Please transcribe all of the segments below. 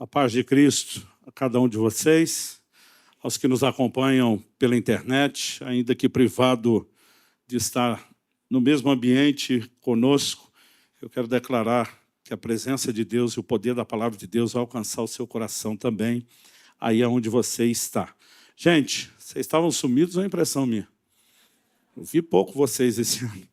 A paz de Cristo a cada um de vocês, aos que nos acompanham pela internet, ainda que privado de estar no mesmo ambiente conosco, eu quero declarar que a presença de Deus e o poder da palavra de Deus vai alcançar o seu coração também, aí onde você está. Gente, vocês estavam sumidos ou é impressão minha? Eu vi pouco vocês esse ano.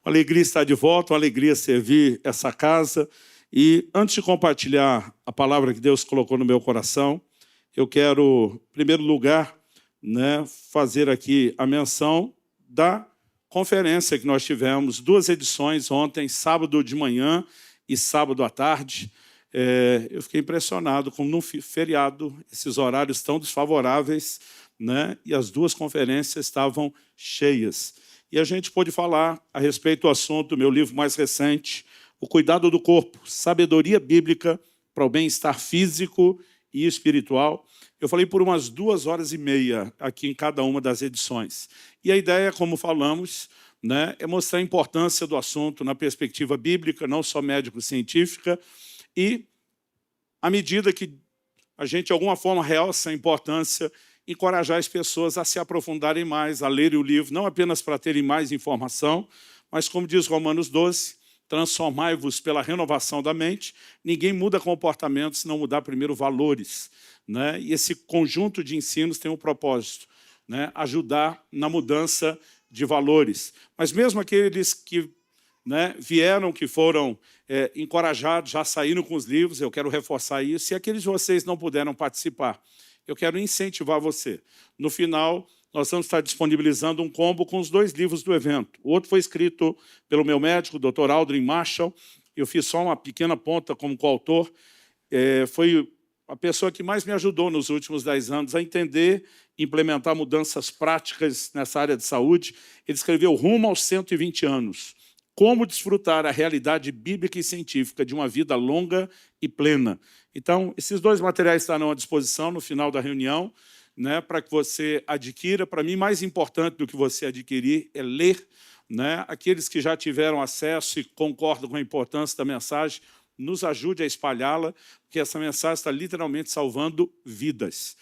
Uma alegria estar de volta, uma alegria servir essa casa. E antes de compartilhar a palavra que Deus colocou no meu coração, eu quero, em primeiro lugar, fazer aqui a menção da conferência que nós tivemos, 2 edições ontem, sábado de manhã e sábado à tarde. Eu fiquei impressionado como num feriado, esses horários tão desfavoráveis, e as 2 conferências estavam cheias. E a gente pôde falar a respeito do assunto do meu livro mais recente, O Cuidado do Corpo, Sabedoria Bíblica para o Bem-Estar Físico e Espiritual. Eu falei por umas 2h30 aqui em cada uma das edições. E a ideia, como falamos, é mostrar a importância do assunto na perspectiva bíblica, não só médico-científica, e, à medida que a gente, de alguma forma, realça a importância, encorajar as pessoas a se aprofundarem mais, a lerem o livro, não apenas para terem mais informação, mas, como diz Romanos 12, transformai-vos pela renovação da mente. Ninguém muda comportamento se não mudar primeiro valores. E esse conjunto de ensinos tem um propósito, ajudar na mudança de valores. Mas mesmo aqueles que vieram, que foram encorajados, já saíram com os livros, eu quero reforçar isso, e aqueles de vocês não puderam participar, eu quero incentivar você. No final, nós vamos estar disponibilizando um combo com os 2 livros do evento. O outro foi escrito pelo meu médico, o Dr. Aldrin Marshall. Eu fiz só uma pequena ponta como coautor. Foi a pessoa que mais me ajudou nos últimos 10 anos a entender e implementar mudanças práticas nessa área de saúde. Ele escreveu Rumo aos 120 anos. Como desfrutar a realidade bíblica e científica de uma vida longa e plena. Então, esses 2 materiais estarão à disposição no final da reunião, para que você adquira. Para mim, mais importante do que você adquirir é ler. Aqueles que já tiveram acesso e concordam com a importância da mensagem, nos ajude a espalhá-la, porque essa mensagem está literalmente salvando vidas.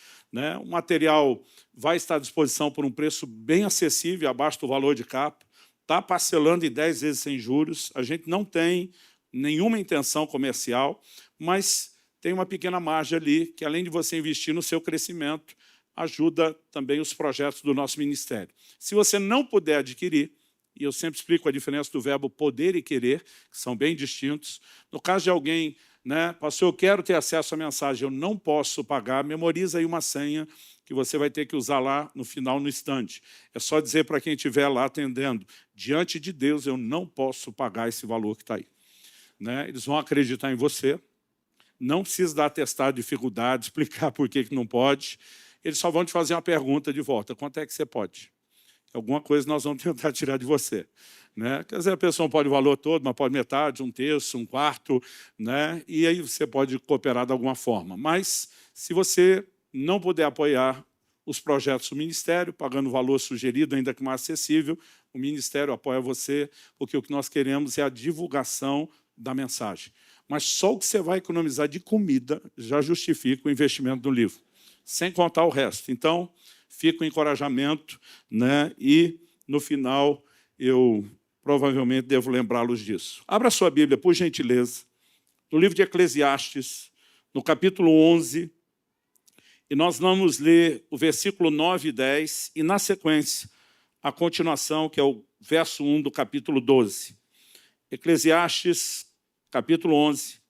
O material vai estar à disposição por um preço bem acessível, abaixo do valor de capa. Está parcelando em 10 vezes sem juros. A gente não tem nenhuma intenção comercial, mas tem uma pequena margem ali, que além de você investir no seu crescimento, ajuda também os projetos do nosso ministério. Se você não puder adquirir, e eu sempre explico a diferença do verbo poder e querer, que são bem distintos. No caso de alguém, pastor, eu quero ter acesso à mensagem, eu não posso pagar, memoriza aí uma senha que você vai ter que usar lá no final, no estande. É só dizer para quem estiver lá atendendo, diante de Deus eu não posso pagar esse valor que está aí. Eles vão acreditar em você, não precisa dar atestado de dificuldade, explicar por que não pode. Eles só vão te fazer uma pergunta de volta. Quanto é que você pode? Alguma coisa nós vamos tentar tirar de você. Quer dizer, a pessoa não pode o valor todo, mas pode metade, 1/3, 1/4, e aí você pode cooperar de alguma forma. Mas, se você não puder apoiar os projetos do Ministério, pagando o valor sugerido, ainda que mais acessível, o Ministério apoia você, porque o que nós queremos é a divulgação da mensagem. Mas só o que você vai economizar de comida já justifica o investimento do livro, sem contar o resto. Então, fica o encorajamento, e, no final, eu provavelmente devo lembrá-los disso. Abra sua Bíblia, por gentileza, no livro de Eclesiastes, no capítulo 11, e nós vamos ler o versículo 9 e 10, e, na sequência, a continuação, que é o verso 1 do capítulo 12. Eclesiastes, capítulo 11,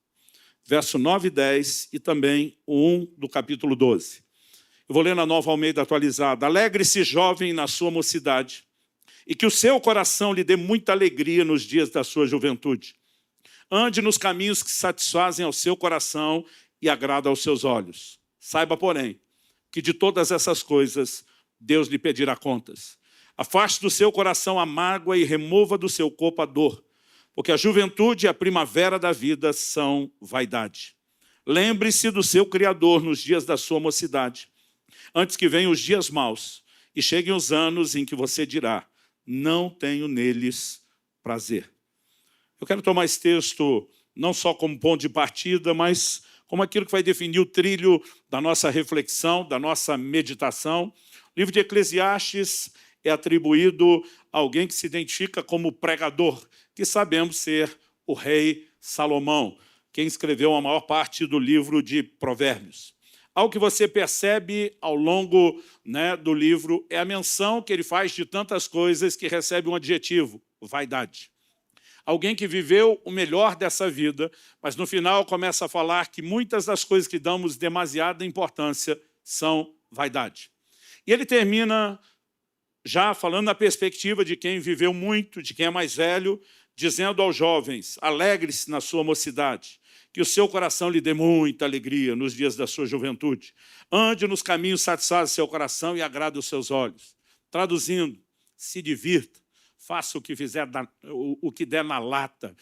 verso 9 e 10, e também o 1 do capítulo 12. Eu vou ler na Nova Almeida atualizada. Alegre-se, jovem, na sua mocidade, e que o seu coração lhe dê muita alegria nos dias da sua juventude. Ande nos caminhos que satisfazem ao seu coração e agradam aos seus olhos. Saiba, porém, que de todas essas coisas Deus lhe pedirá contas. Afaste do seu coração a mágoa e remova do seu corpo a dor, porque a juventude e a primavera da vida são vaidade. Lembre-se do seu Criador nos dias da sua mocidade, antes que venham os dias maus e cheguem os anos em que você dirá, não tenho neles prazer. Eu quero tomar esse texto não só como ponto de partida, mas como aquilo que vai definir o trilho da nossa reflexão, da nossa meditação. O livro de Eclesiastes é atribuído a alguém que se identifica como pregador, que sabemos ser o rei Salomão, quem escreveu a maior parte do livro de Provérbios. Algo que você percebe ao longo, do livro é a menção que ele faz de tantas coisas que recebe um adjetivo: vaidade. Alguém que viveu o melhor dessa vida, mas no final começa a falar que muitas das coisas que damos demasiada importância são vaidade. E ele termina já falando na perspectiva de quem viveu muito, de quem é mais velho, dizendo aos jovens: alegre-se na sua mocidade, que o seu coração lhe dê muita alegria nos dias da sua juventude. Ande nos caminhos satisfaz seu coração e agrada os seus olhos. Traduzindo, se divirta, faça o que der na lata,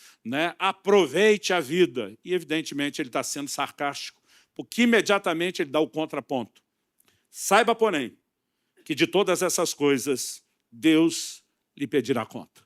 aproveite a vida. E, evidentemente, ele está sendo sarcástico, porque imediatamente ele dá o contraponto. Saiba, porém, que de todas essas coisas, Deus lhe pedirá conta.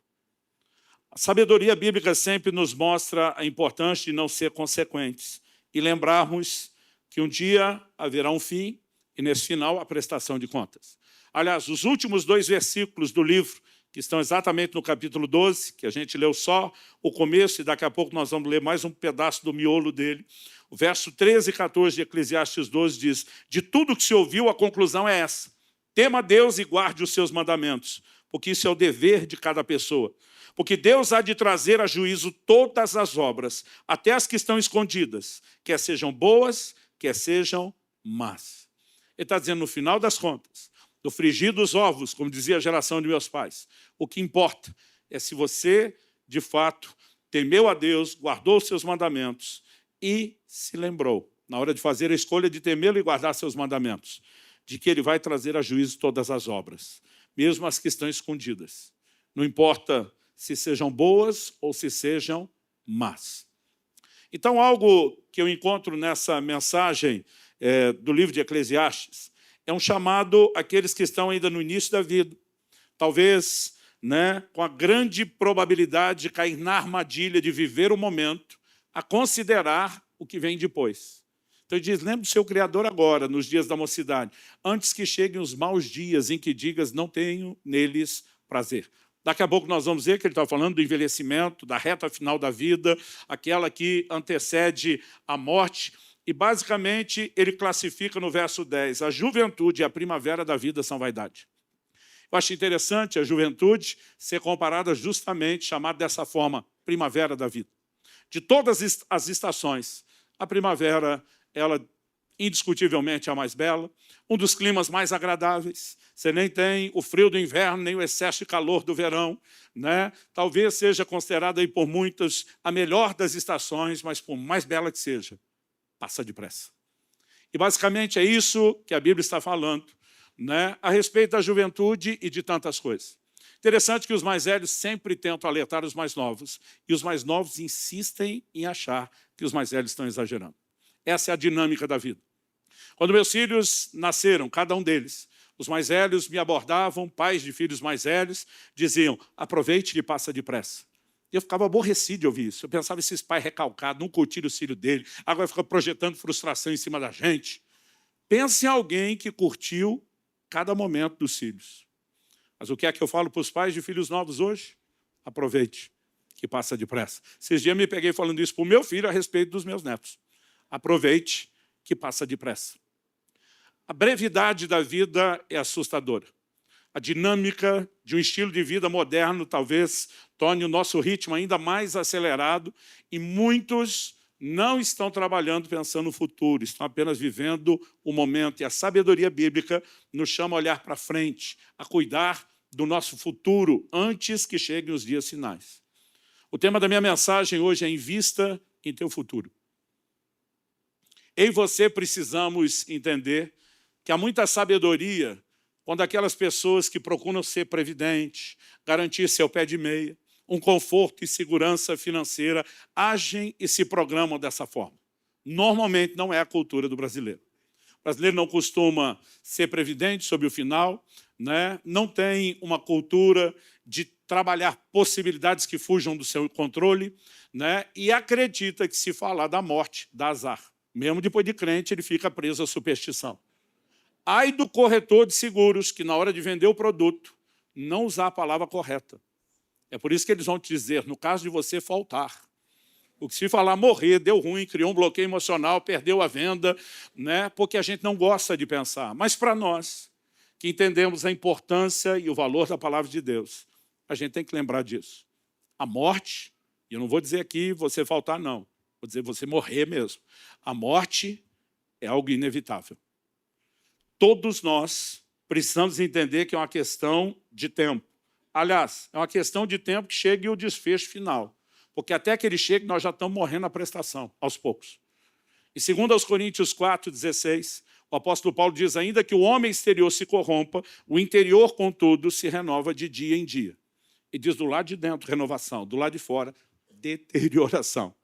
A sabedoria bíblica sempre nos mostra a importância de não ser consequentes e lembrarmos que um dia haverá um fim e, nesse final, a prestação de contas. Aliás, os últimos 2 versículos do livro, que estão exatamente no capítulo 12, que a gente leu só o começo, e daqui a pouco nós vamos ler mais um pedaço do miolo dele. O verso 13 e 14 de Eclesiastes 12 diz: de tudo que se ouviu, a conclusão é essa: tema a Deus e guarde os seus mandamentos, porque isso é o dever de cada pessoa. Porque Deus há de trazer a juízo todas as obras, até as que estão escondidas, quer sejam boas, quer sejam más. Ele está dizendo, no final das contas, do frigir dos ovos, como dizia a geração de meus pais, o que importa é se você, de fato, temeu a Deus, guardou os seus mandamentos e se lembrou, na hora de fazer a escolha de temê-lo e guardar seus mandamentos, de que ele vai trazer a juízo todas as obras, mesmo as que estão escondidas. Não importa se sejam boas ou se sejam más. Então, algo que eu encontro nessa mensagem do livro de Eclesiastes é um chamado àqueles que estão ainda no início da vida, talvez com a grande probabilidade de cair na armadilha de viver o momento, a considerar o que vem depois. Então ele diz, lembre do seu Criador agora, nos dias da mocidade, antes que cheguem os maus dias em que digas, não tenho neles prazer. Daqui a pouco nós vamos ver que ele está falando do envelhecimento, da reta final da vida, aquela que antecede a morte. E, basicamente, ele classifica no verso 10, a juventude e a primavera da vida são vaidade. Eu acho interessante a juventude ser comparada justamente, chamada dessa forma, primavera da vida. De todas as estações, a primavera, ela indiscutivelmente é a mais bela, um dos climas mais agradáveis. Você nem tem o frio do inverno, nem o excesso de calor do verão. Talvez seja considerada aí por muitos a melhor das estações, mas por mais bela que seja, passa depressa. E basicamente é isso que a Bíblia está falando, a respeito da juventude e de tantas coisas. Interessante que os mais velhos sempre tentam alertar os mais novos, e os mais novos insistem em achar que os mais velhos estão exagerando. Essa é a dinâmica da vida. Quando meus filhos nasceram, cada um deles, os mais velhos me abordavam, pais de filhos mais velhos, diziam, aproveite que passa depressa. E eu ficava aborrecido de ouvir isso. Eu pensava, esses pais recalcados, não curtiram o filho dele, agora ficam projetando frustração em cima da gente. Pense em alguém que curtiu cada momento dos filhos. Mas o que é que eu falo para os pais de filhos novos hoje? Aproveite que passa depressa. Esses dias eu me peguei falando isso para o meu filho a respeito dos meus netos. Aproveite que passa depressa. A brevidade da vida é assustadora. A dinâmica de um estilo de vida moderno talvez torne o nosso ritmo ainda mais acelerado e muitos não estão trabalhando pensando no futuro, estão apenas vivendo o momento. E a sabedoria bíblica nos chama a olhar para frente, a cuidar do nosso futuro antes que cheguem os dias finais. O tema da minha mensagem hoje é Invista em teu futuro. Eu e você precisamos entender que há muita sabedoria quando aquelas pessoas que procuram ser previdentes, garantir seu pé de meia, um conforto e segurança financeira, agem e se programam dessa forma. Normalmente não é a cultura do brasileiro. O brasileiro não costuma ser previdente sobre o final, não tem uma cultura de trabalhar possibilidades que fujam do seu controle, e acredita que se falar da morte, dá azar. Mesmo depois de crente, ele fica preso à superstição. Ai do corretor de seguros, que na hora de vender o produto, não usar a palavra correta. É por isso que eles vão te dizer, no caso de você faltar. Porque se falar morrer, deu ruim, criou um bloqueio emocional, perdeu a venda, né? Porque a gente não gosta de pensar. Mas para nós, que entendemos a importância e o valor da palavra de Deus, a gente tem que lembrar disso. A morte, e eu não vou dizer aqui você faltar, não. Vou dizer você morrer mesmo. A morte é algo inevitável. Todos nós precisamos entender que é uma questão de tempo. Aliás, é uma questão de tempo que chegue o desfecho final. Porque até que ele chegue, nós já estamos morrendo na prestação, aos poucos. E 2 Coríntios 4,16, o apóstolo Paulo diz, ainda que o homem exterior se corrompa, o interior, contudo, se renova de dia em dia. E diz do lado de dentro, renovação, do lado de fora, deterioração.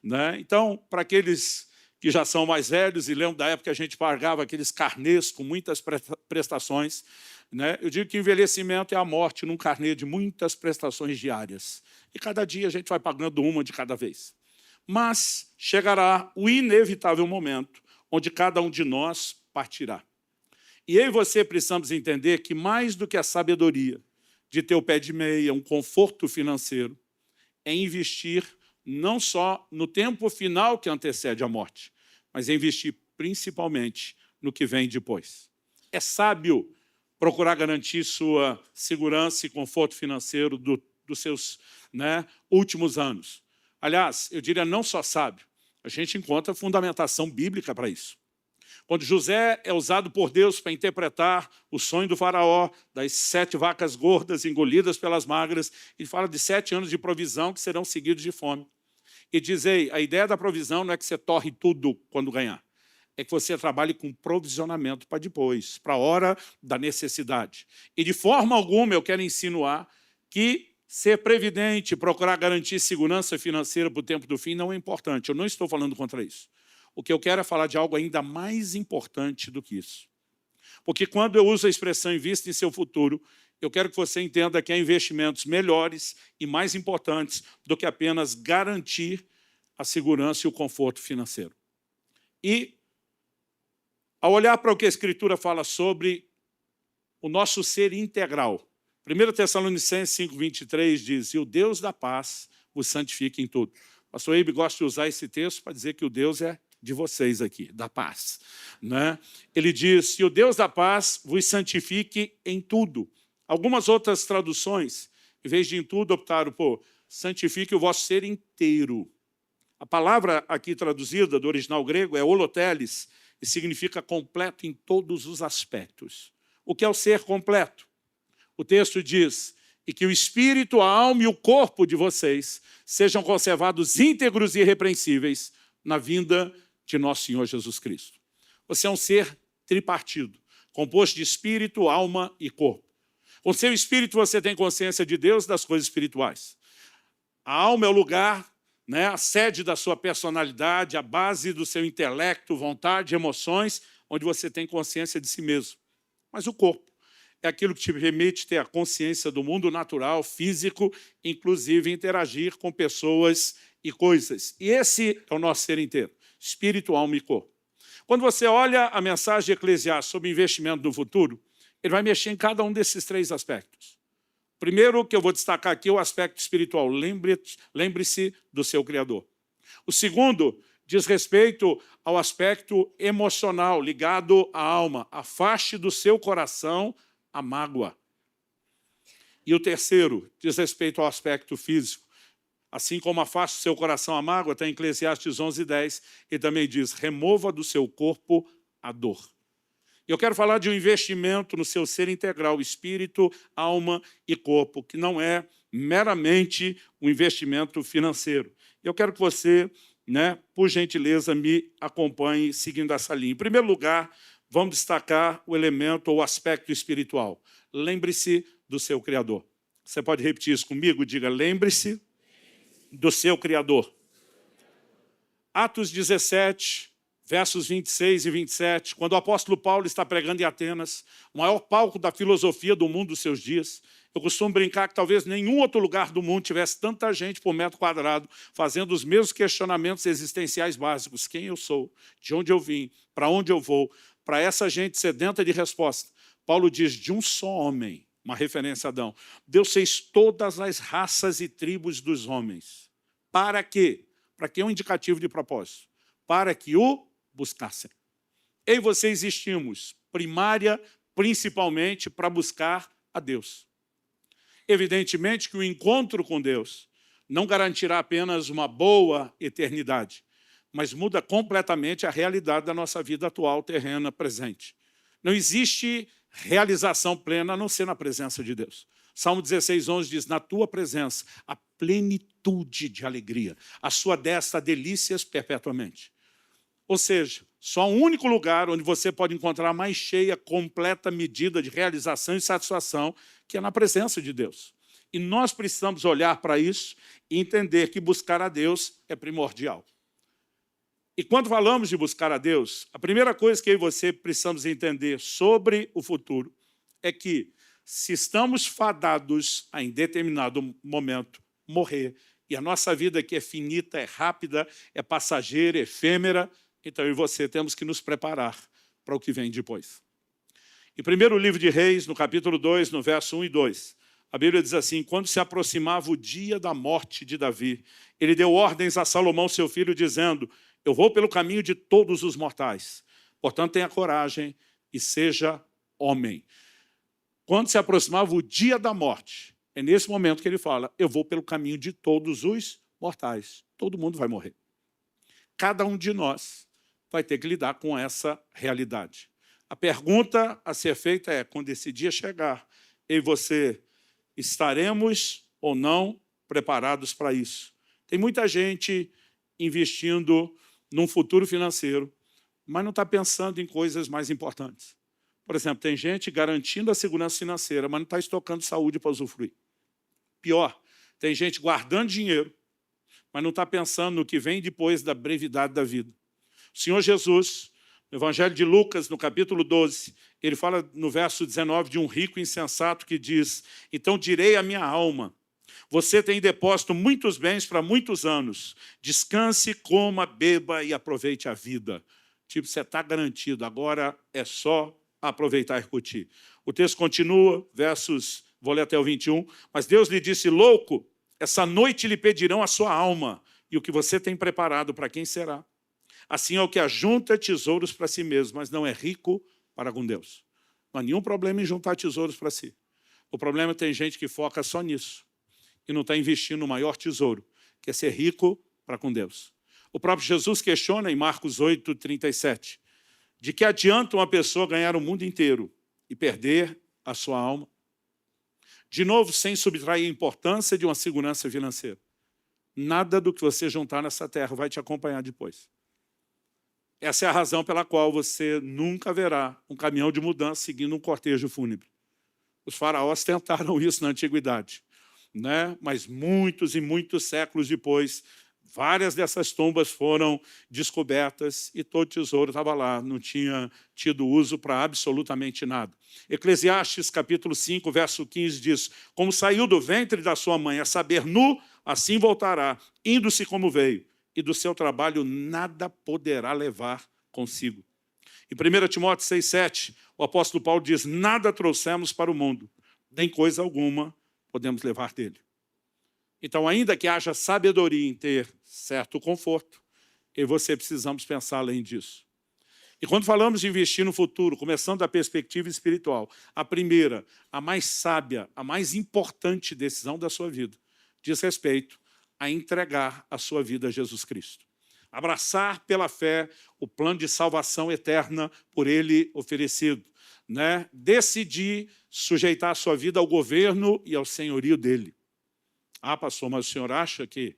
Né? Então, para aqueles que já são mais velhos e lembram da época que a gente pagava aqueles carnês com muitas prestações, né? Eu digo que envelhecimento é a morte num carnê de muitas prestações diárias. E cada dia a gente vai pagando uma de cada vez. Mas chegará o inevitável momento onde cada um de nós partirá. E eu e você precisamos entender que mais do que a sabedoria de ter o pé de meia, um conforto financeiro, é investir não só no tempo final que antecede a morte, mas é investir principalmente no que vem depois. É sábio procurar garantir sua segurança e conforto financeiro dos seus últimos anos. Aliás, eu diria não só sábio, a gente encontra fundamentação bíblica para isso. Quando José é usado por Deus para interpretar o sonho do faraó, das 7 vacas gordas engolidas pelas magras, ele fala de 7 anos de provisão que serão seguidos de fome. E diz, ei, a ideia da provisão não é que você torre tudo quando ganhar, é que você trabalhe com provisionamento para depois, para a hora da necessidade. E de forma alguma eu quero insinuar que ser previdente, procurar garantir segurança financeira para o tempo do fim não é importante. Eu não estou falando contra isso. O que eu quero é falar de algo ainda mais importante do que isso. Porque quando eu uso a expressão invista em seu futuro, eu quero que você entenda que há investimentos melhores e mais importantes do que apenas garantir a segurança e o conforto financeiro. E, ao olhar para o que a Escritura fala sobre o nosso ser integral, 1 Tessalonicenses 5,23 diz, e o Deus da paz vos santifique em tudo. O pastor Eibe gosta de usar esse texto para dizer que o Deus é de vocês aqui, da paz. Né? Ele diz, e o Deus da paz vos santifique em tudo. Algumas outras traduções, em vez de em tudo, optaram por santifique o vosso ser inteiro. A palavra aqui traduzida do original grego é holoteles, e significa completo em todos os aspectos. O que é o ser completo? O texto diz, e que o espírito, a alma e o corpo de vocês sejam conservados íntegros e irrepreensíveis na vinda de nosso Senhor Jesus Cristo. Você é um ser tripartido, composto de espírito, alma e corpo. Com seu espírito você tem consciência de Deus e das coisas espirituais. A alma é o lugar, a sede da sua personalidade, a base do seu intelecto, vontade, emoções, onde você tem consciência de si mesmo. Mas o corpo é aquilo que te permite ter a consciência do mundo natural, físico, inclusive interagir com pessoas e coisas. E esse é o nosso ser inteiro, espírito, alma e corpo. Quando você olha a mensagem de Eclesiastes sobre investimento no futuro, ele vai mexer em cada um desses 3 aspectos. Primeiro que eu vou destacar aqui é o aspecto espiritual. Lembre-se do seu Criador. O segundo diz respeito ao aspecto emocional, ligado à alma. Afaste do seu coração a mágoa. E o terceiro diz respeito ao aspecto físico. Assim como afaste do seu coração a mágoa, está em Eclesiastes 11:10, e também diz, remova do seu corpo a dor. Eu quero falar de um investimento no seu ser integral, espírito, alma e corpo, que não é meramente um investimento financeiro. Eu quero que você, por gentileza, me acompanhe seguindo essa linha. Em primeiro lugar, vamos destacar o elemento ou aspecto espiritual. Lembre-se do seu Criador. Você pode repetir isso comigo? Diga, lembre-se do seu Criador. Atos 17, versos 26 e 27, quando o apóstolo Paulo está pregando em Atenas, o maior palco da filosofia do mundo dos seus dias, Eu costumo brincar que talvez nenhum outro lugar do mundo tivesse tanta gente por metro quadrado fazendo os mesmos questionamentos existenciais básicos. Quem eu sou? De onde eu vim? Para onde eu vou? Para essa gente sedenta de resposta. Paulo diz, de um só homem, uma referência a Adão, Deus fez todas as raças e tribos dos homens. Para quê? Para que é um indicativo de propósito? Para que o buscassem. Eu e você existimos, primária, principalmente, para buscar a Deus. Evidentemente que o encontro com Deus não garantirá apenas uma boa eternidade, mas muda completamente a realidade da nossa vida atual, terrena, presente. Não existe realização plena a não ser na presença de Deus. Salmo 16:11 diz, na tua presença, a plenitude de alegria, a sua destra delícias perpetuamente. Ou seja, só um único lugar onde você pode encontrar a mais cheia, completa medida de realização e satisfação, que é na presença de Deus. E nós precisamos olhar para isso e entender que buscar a Deus é primordial. E quando falamos de buscar a Deus, a primeira coisa que eu e você precisamos entender sobre o futuro é que, se estamos fadados a, em determinado momento, morrer, e a nossa vida aqui é finita, é rápida, é passageira, é efêmera, então eu e você temos que nos preparar para o que vem depois. Em 1º livro de Reis, no capítulo 2, no verso 1 e 2, a Bíblia diz assim, quando se aproximava o dia da morte de Davi, ele deu ordens a Salomão, seu filho, dizendo, eu vou pelo caminho de todos os mortais. Portanto, tenha coragem e seja homem. Quando se aproximava o dia da morte, é nesse momento que ele fala, eu vou pelo caminho de todos os mortais. Todo mundo vai morrer. Cada um de nós vai ter que lidar com essa realidade. A pergunta a ser feita é, quando esse dia chegar, eu e você estaremos ou não preparados para isso? Tem muita gente investindo num futuro financeiro, mas não está pensando em coisas mais importantes. Por exemplo, tem gente garantindo a segurança financeira, mas não está estocando saúde para usufruir. Pior, tem gente guardando dinheiro, mas não está pensando no que vem depois da brevidade da vida. O Senhor Jesus, no Evangelho de Lucas, no capítulo 12, ele fala no verso 19 de um rico insensato que diz, então direi à minha alma, você tem depósito muitos bens para muitos anos, descanse, coma, beba e aproveite a vida. Tipo, você está garantido, agora é só aproveitar e curtir. O texto continua, vou ler até o 21, mas Deus lhe disse, louco, essa noite lhe pedirão a sua alma, e o que você tem preparado para quem será? Assim é o que ajunta tesouros para si mesmo, mas não é rico para com Deus. Não há nenhum problema em juntar tesouros para si. O problema é que tem gente que foca só nisso e não está investindo no maior tesouro, que é ser rico para com Deus. O próprio Jesus questiona em Marcos 8:37, de que adianta uma pessoa ganhar o mundo inteiro e perder a sua alma? De novo, sem subtrair a importância de uma segurança financeira. Nada do que você juntar nessa terra vai te acompanhar depois. Essa é a razão pela qual você nunca verá um caminhão de mudança seguindo um cortejo fúnebre. Os faraós tentaram isso na antiguidade, né? Mas muitos e muitos séculos depois, várias dessas tumbas foram descobertas e todo tesouro estava lá, não tinha tido uso para absolutamente nada. Eclesiastes, capítulo 5, verso 15, diz, como saiu do ventre da sua mãe, a saber, nu, assim voltará, indo-se como veio, e do seu trabalho nada poderá levar consigo. Em 1 Timóteo 6,7, o apóstolo Paulo diz, nada trouxemos para o mundo, nem coisa alguma podemos levar dele. Então, ainda que haja sabedoria em ter certo conforto, eu e você precisamos pensar além disso. E quando falamos de investir no futuro, começando da perspectiva espiritual, a primeira, a mais sábia, a mais importante decisão da sua vida, diz respeito a entregar a sua vida a Jesus Cristo. Abraçar pela fé o plano de salvação eterna por ele oferecido. Né? Decidir sujeitar a sua vida ao governo e ao senhorio dele. Ah, pastor, mas o senhor acha que,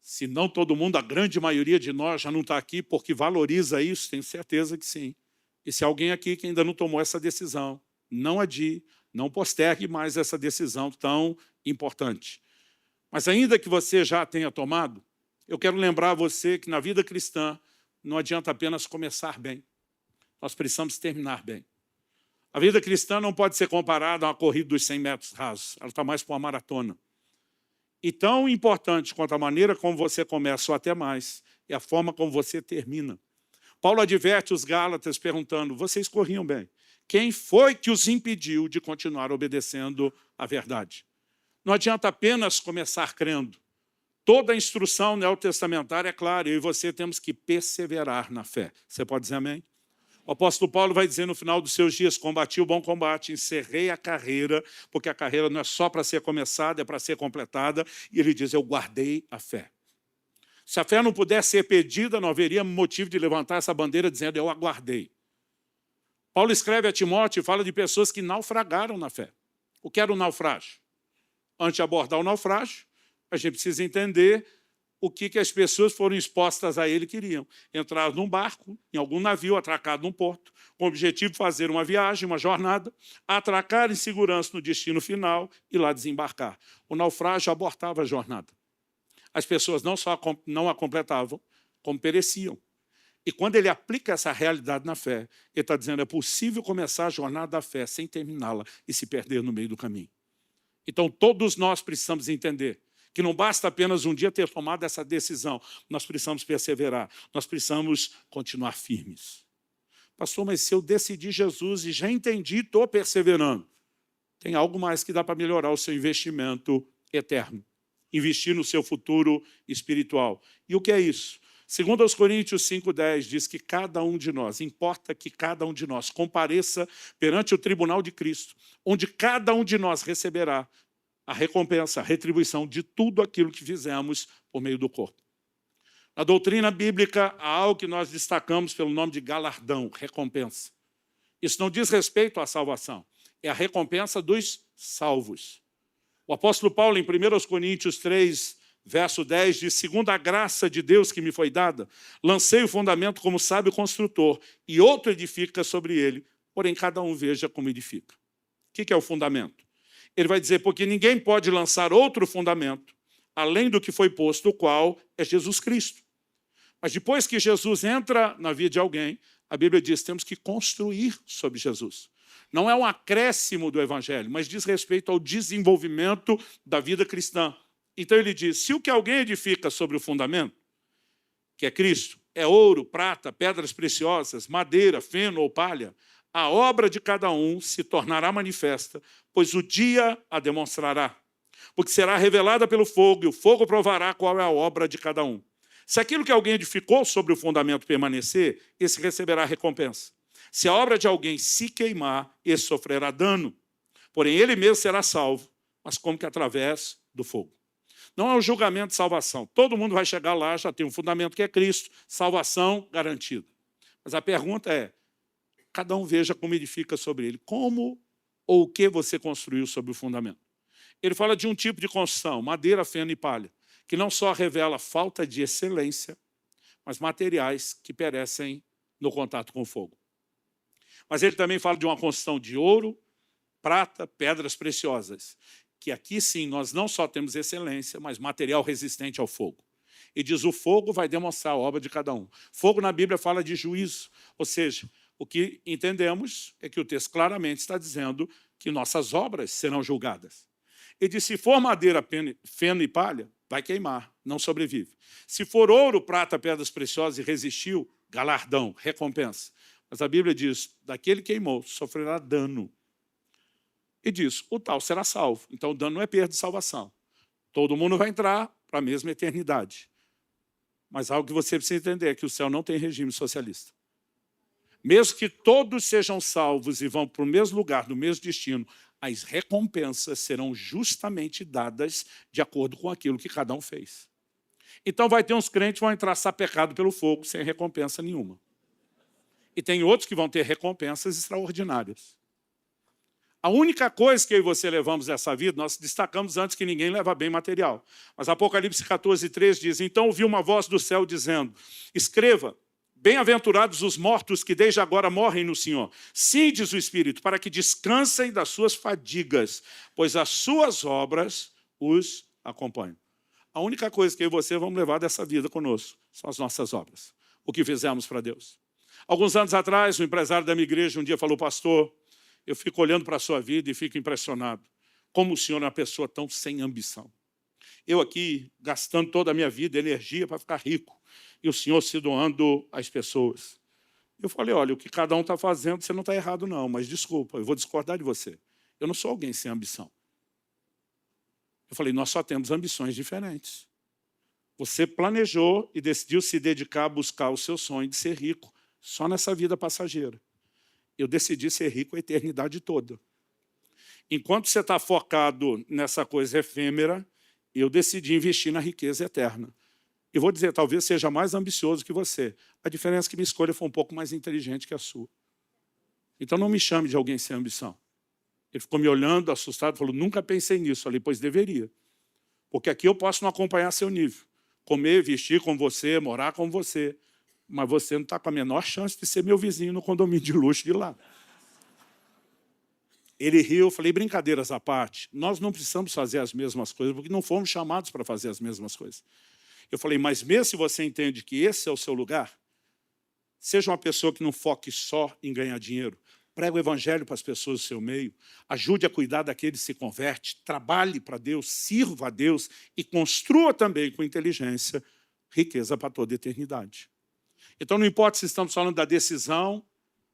se não todo mundo, a grande maioria de nós já não está aqui porque valoriza isso? Tenho certeza que sim. E se alguém aqui que ainda não tomou essa decisão, não adie, não postergue mais essa decisão tão importante. Mas ainda que você já tenha tomado, eu quero lembrar a você que na vida cristã não adianta apenas começar bem. Nós precisamos terminar bem. A vida cristã não pode ser comparada a uma corrida dos 100 metros rasos. Ela está mais para uma maratona. E tão importante quanto a maneira como você começa, ou até mais, é a forma como você termina. Paulo adverte os Gálatas perguntando, vocês corriam bem. Quem foi que os impediu de continuar obedecendo à verdade? Não adianta apenas começar crendo. Toda a instrução neotestamentária é clara, eu e você temos que perseverar na fé. Você pode dizer amém? O apóstolo Paulo vai dizer no final dos seus dias, combati o bom combate, encerrei a carreira, porque a carreira não é só para ser começada, é para ser completada, e ele diz, eu guardei a fé. Se a fé não pudesse ser pedida, não haveria motivo de levantar essa bandeira dizendo, eu aguardei. Paulo escreve a Timóteo e fala de pessoas que naufragaram na fé. O que era o naufrágio? Antes de abordar o naufrágio, a gente precisa entender o que as pessoas foram expostas a ele queriam. Entrar num barco, em algum navio, atracado num porto, com o objetivo de fazer uma viagem, uma jornada, atracar em segurança no destino final e lá desembarcar. O naufrágio abortava a jornada. As pessoas não só não a completavam, como pereciam. E quando ele aplica essa realidade na fé, ele está dizendo, é possível começar a jornada da fé sem terminá-la e se perder no meio do caminho. Então, todos nós precisamos entender que não basta apenas um dia ter tomado essa decisão, nós precisamos perseverar, nós precisamos continuar firmes. Pastor, mas se eu decidi Jesus e já entendi, estou perseverando, tem algo mais que dá para melhorar o seu investimento eterno, investir no seu futuro espiritual. E o que é isso? Segundo aos Coríntios 5,10, diz que cada um de nós, importa que cada um de nós compareça perante o tribunal de Cristo, onde cada um de nós receberá a recompensa, a retribuição de tudo aquilo que fizemos por meio do corpo. Na doutrina bíblica, há algo que nós destacamos pelo nome de galardão, recompensa. Isso não diz respeito à salvação, é a recompensa dos salvos. O apóstolo Paulo, em 1 Coríntios 3, verso 10, diz, segundo a graça de Deus que me foi dada, lancei o fundamento como sábio construtor, e outro edifica sobre ele, porém cada um veja como edifica. O que é o fundamento? Ele vai dizer, porque ninguém pode lançar outro fundamento, além do que foi posto, o qual é Jesus Cristo. Mas depois que Jesus entra na vida de alguém, a Bíblia diz, temos que construir sobre Jesus. Não é um acréscimo do Evangelho, mas diz respeito ao desenvolvimento da vida cristã. Então ele diz, se o que alguém edifica sobre o fundamento, que é Cristo, é ouro, prata, pedras preciosas, madeira, feno ou palha, a obra de cada um se tornará manifesta, pois o dia a demonstrará. Porque será revelada pelo fogo, e o fogo provará qual é a obra de cada um. Se aquilo que alguém edificou sobre o fundamento permanecer, esse receberá recompensa. Se a obra de alguém se queimar, esse sofrerá dano. Porém, ele mesmo será salvo, mas como que através do fogo. Não é um julgamento de salvação. Todo mundo vai chegar lá, já tem um fundamento que é Cristo, salvação garantida. Mas a pergunta é, cada um veja como edifica sobre ele. Como ou o que você construiu sobre o fundamento? Ele fala de um tipo de construção, madeira, feno e palha, que não só revela falta de excelência, mas materiais que perecem no contato com o fogo. Mas ele também fala de uma construção de ouro, prata, pedras preciosas, que aqui sim nós não só temos excelência, mas material resistente ao fogo. E diz, o fogo vai demonstrar a obra de cada um. Fogo na Bíblia fala de juízo, ou seja, o que entendemos é que o texto claramente está dizendo que nossas obras serão julgadas. Ele diz, se for madeira, feno e palha, vai queimar, não sobrevive. Se for ouro, prata, pedras preciosas e resistiu, galardão, recompensa. Mas a Bíblia diz, daquele que queimou, sofrerá dano. E diz, o tal será salvo. Então o dano não é perda de salvação. Todo mundo vai entrar para a mesma eternidade. Mas algo que você precisa entender é que o céu não tem regime socialista. Mesmo que todos sejam salvos e vão para o mesmo lugar, no mesmo destino, as recompensas serão justamente dadas de acordo com aquilo que cada um fez. Então vai ter uns crentes que vão entrar sapecados pelo fogo sem recompensa nenhuma. E tem outros que vão ter recompensas extraordinárias. A única coisa que eu e você levamos nessa vida, nós destacamos antes que ninguém leva bem material. Mas Apocalipse 14:3 diz, então ouvi uma voz do céu dizendo, escreva, bem-aventurados os mortos que desde agora morrem no Senhor. Sim, diz o Espírito, para que descansem das suas fadigas, pois as suas obras os acompanham. A única coisa que eu e você vamos levar dessa vida conosco são as nossas obras. O que fizemos para Deus. Alguns anos atrás, um empresário da minha igreja um dia falou, pastor, Eu fico olhando para a sua vida e fico impressionado. Como o senhor é uma pessoa tão sem ambição. Eu aqui, gastando toda a minha vida, energia para ficar rico, e o senhor se doando às pessoas. Eu falei, olha, o que cada um está fazendo, você não está errado não, mas desculpa, eu vou discordar de você. Eu não sou alguém sem ambição. Eu falei, nós só temos ambições diferentes. Você planejou e decidiu se dedicar a buscar o seu sonho de ser rico só nessa vida passageira. Eu decidi ser rico a eternidade toda. Enquanto você está focado nessa coisa efêmera, eu decidi investir na riqueza eterna. E vou dizer, talvez seja mais ambicioso que você. A diferença é que minha escolha foi um pouco mais inteligente que a sua. Então não me chame de alguém sem ambição. Ele ficou me olhando, assustado, falou, nunca pensei nisso. Eu falei, pois deveria. Porque aqui eu posso não acompanhar seu nível. Comer, vestir com você, morar com você. Mas você não está com a menor chance de ser meu vizinho no condomínio de luxo de lá. Ele riu, eu falei, brincadeiras à parte, nós não precisamos fazer as mesmas coisas, porque não fomos chamados para fazer as mesmas coisas. Eu falei, mas mesmo se você entende que esse é o seu lugar, seja uma pessoa que não foque só em ganhar dinheiro, pregue o evangelho para as pessoas do seu meio, ajude a cuidar daquele que se converte, trabalhe para Deus, sirva a Deus e construa também com inteligência riqueza para toda a eternidade. Então não importa se estamos falando da decisão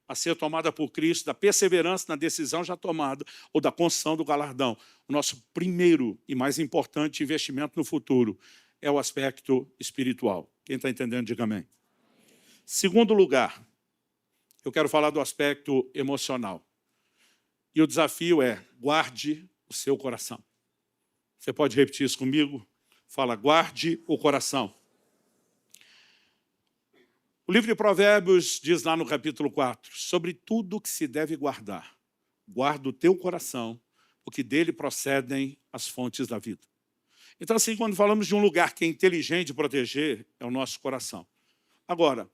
a ser tomada por Cristo, da perseverança na decisão já tomada ou da construção do galardão. O nosso primeiro e mais importante investimento no futuro é o aspecto espiritual. Quem está entendendo, diga amém. Segundo lugar, eu quero falar do aspecto emocional. E o desafio é, guarde o seu coração. Você pode repetir isso comigo? Fala, guarde o coração. O livro de Provérbios diz lá no capítulo 4, sobre tudo que se deve guardar, guarda o teu coração, porque dele procedem as fontes da vida. Então, assim, quando falamos de um lugar que é inteligente de proteger, é o nosso coração. Agora,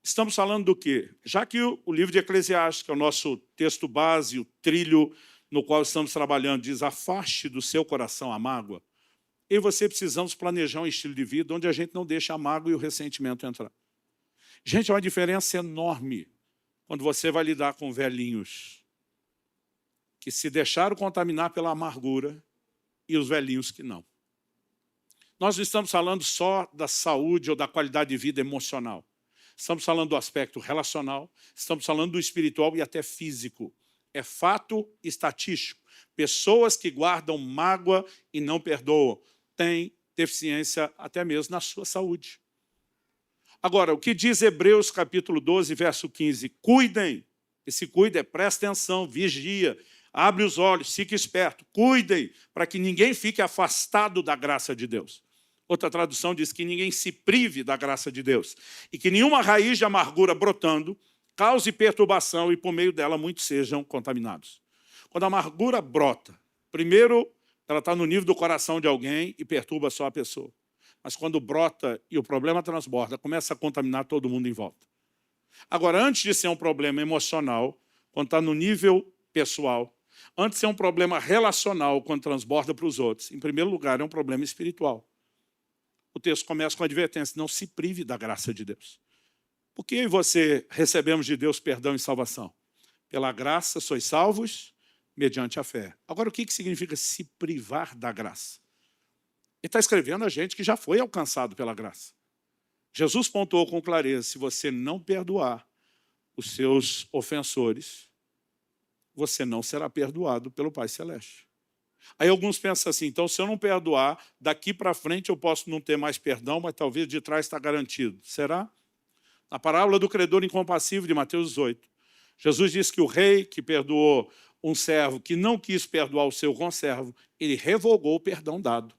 estamos falando do quê? Já que o livro de Eclesiastes, que é o nosso texto base, o trilho no qual estamos trabalhando, diz, afaste do seu coração a mágoa, eu e você precisamos planejar um estilo de vida onde a gente não deixa a mágoa e o ressentimento entrar. Gente, é uma diferença enorme quando você vai lidar com velhinhos que se deixaram contaminar pela amargura e os velhinhos que não. Nós não estamos falando só da saúde ou da qualidade de vida emocional. Estamos falando do aspecto relacional, estamos falando do espiritual e até físico. É fato estatístico. Pessoas que guardam mágoa e não perdoam têm deficiência até mesmo na sua saúde. Agora, o que diz Hebreus capítulo 12, verso 15? Cuidem. Esse cuida é presta atenção, vigia, abre os olhos, fique esperto. Cuidem para que ninguém fique afastado da graça de Deus. Outra tradução diz que ninguém se prive da graça de Deus. E que nenhuma raiz de amargura brotando cause perturbação e por meio dela muitos sejam contaminados. Quando a amargura brota, primeiro ela está no nível do coração de alguém e perturba só a pessoa. Mas quando brota e o problema transborda, começa a contaminar todo mundo em volta. Agora, antes de ser um problema emocional, quando está no nível pessoal, antes de ser um problema relacional, quando transborda para os outros, em primeiro lugar, é um problema espiritual. O texto começa com a advertência, não se prive da graça de Deus. Por que eu e você recebemos de Deus perdão e salvação? Pela graça sois salvos mediante a fé. Agora, o que significa se privar da graça? Ele está escrevendo a gente que já foi alcançado pela graça. Jesus pontuou com clareza, se você não perdoar os seus ofensores, você não será perdoado pelo Pai Celeste. Aí alguns pensam assim, então se eu não perdoar, daqui para frente eu posso não ter mais perdão, mas talvez de trás está garantido. Será? Na parábola do credor incompassível de Mateus 18, Jesus disse que o rei que perdoou um servo que não quis perdoar o seu conservo, ele revogou o perdão dado.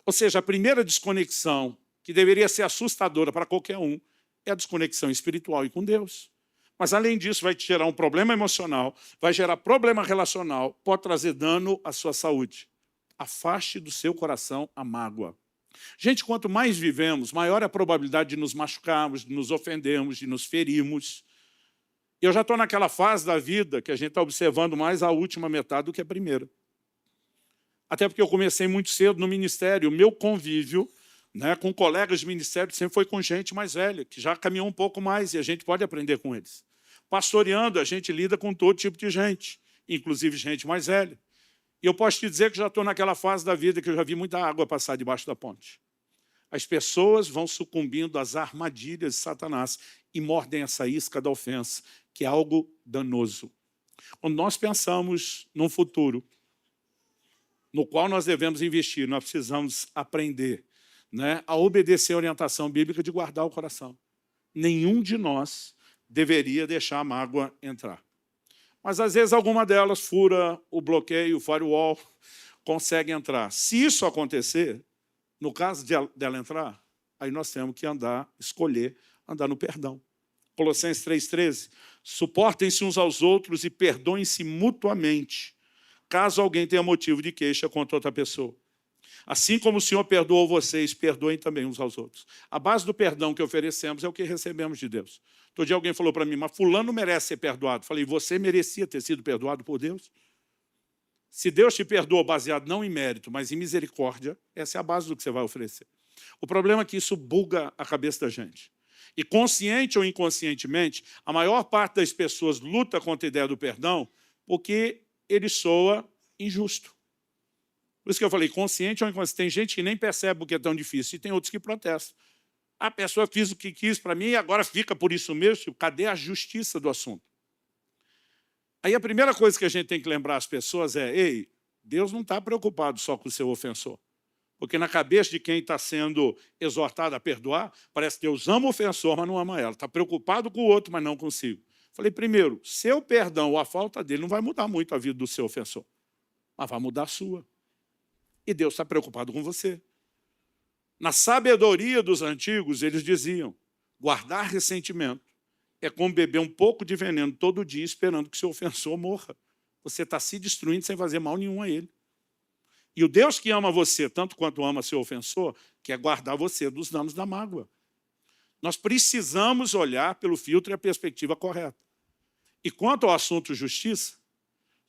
Ou seja, a primeira desconexão, que deveria ser assustadora para qualquer um, é a desconexão espiritual e com Deus. Mas, além disso, vai te gerar um problema emocional, vai gerar problema relacional, pode trazer dano à sua saúde. Afaste do seu coração a mágoa. Gente, quanto mais vivemos, maior é a probabilidade de nos machucarmos, de nos ofendermos, de nos ferirmos. E eu já estou naquela fase da vida que a gente está observando mais a última metade do que a primeira. Até porque eu comecei muito cedo no ministério. O meu convívio, né, com colegas de ministério sempre foi com gente mais velha, que já caminhou um pouco mais e a gente pode aprender com eles. Pastoreando, a gente lida com todo tipo de gente, inclusive gente mais velha. E eu posso te dizer que já estou naquela fase da vida que eu já vi muita água passar debaixo da ponte. As pessoas vão sucumbindo às armadilhas de Satanás e mordem essa isca da ofensa, que é algo danoso. Quando nós pensamos num futuro no qual nós devemos investir, nós precisamos aprender, né, a obedecer a orientação bíblica de guardar o coração. Nenhum de nós deveria deixar a mágoa entrar. Mas, às vezes, alguma delas fura o bloqueio, o firewall, consegue entrar. Se isso acontecer, no caso dela entrar, aí nós temos que escolher andar no perdão. Colossenses 3,13, suportem-se uns aos outros e perdoem-se mutuamente, caso alguém tenha motivo de queixa contra outra pessoa. Assim como o Senhor perdoou vocês, perdoem também uns aos outros. A base do perdão que oferecemos é o que recebemos de Deus. Todo dia alguém falou para mim, mas fulano merece ser perdoado. Falei, você merecia ter sido perdoado por Deus? Se Deus te perdoa baseado não em mérito, mas em misericórdia, essa é a base do que você vai oferecer. O problema é que isso buga a cabeça da gente. E consciente ou inconscientemente, a maior parte das pessoas luta contra a ideia do perdão porque ele soa injusto. Por isso que eu falei, consciente ou inconsciente. Tem gente que nem percebe o que é tão difícil e tem outros que protestam. A pessoa fez o que quis para mim e agora fica por isso mesmo. Cadê a justiça do assunto? Aí a primeira coisa que a gente tem que lembrar às pessoas é, ei, Deus não está preocupado só com o seu ofensor. Porque na cabeça de quem está sendo exortado a perdoar, parece que Deus ama o ofensor, mas não ama ela. Está preocupado com o outro, mas não consigo. Falei, primeiro, seu perdão ou a falta dele não vai mudar muito a vida do seu ofensor, mas vai mudar a sua. E Deus está preocupado com você. Na sabedoria dos antigos, eles diziam, guardar ressentimento é como beber um pouco de veneno todo dia esperando que seu ofensor morra. Você está se destruindo sem fazer mal nenhum a ele. E o Deus que ama você, tanto quanto ama seu ofensor, quer guardar você dos danos da mágoa. Nós precisamos olhar pelo filtro e a perspectiva correta. E quanto ao assunto justiça,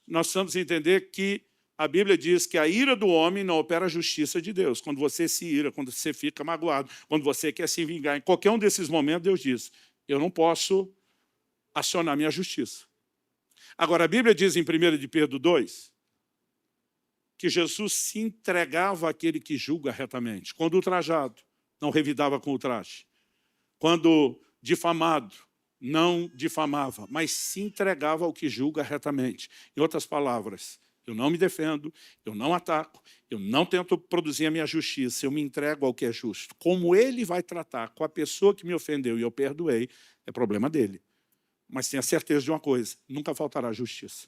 nós precisamos entender que a Bíblia diz que a ira do homem não opera a justiça de Deus. Quando você se ira, quando você fica magoado, quando você quer se vingar, em qualquer um desses momentos, Deus diz, eu não posso acionar minha justiça. Agora, a Bíblia diz em 1 de Pedro 2, que Jesus se entregava àquele que julga retamente. Quando ultrajado, não revidava com ultraje. Quando difamado, não difamava, mas se entregava ao que julga retamente. Em outras palavras, eu não me defendo, eu não ataco, eu não tento produzir a minha justiça, eu me entrego ao que é justo. Como ele vai tratar com a pessoa que me ofendeu e eu perdoei, é problema dele. Mas tenha certeza de uma coisa, nunca faltará justiça.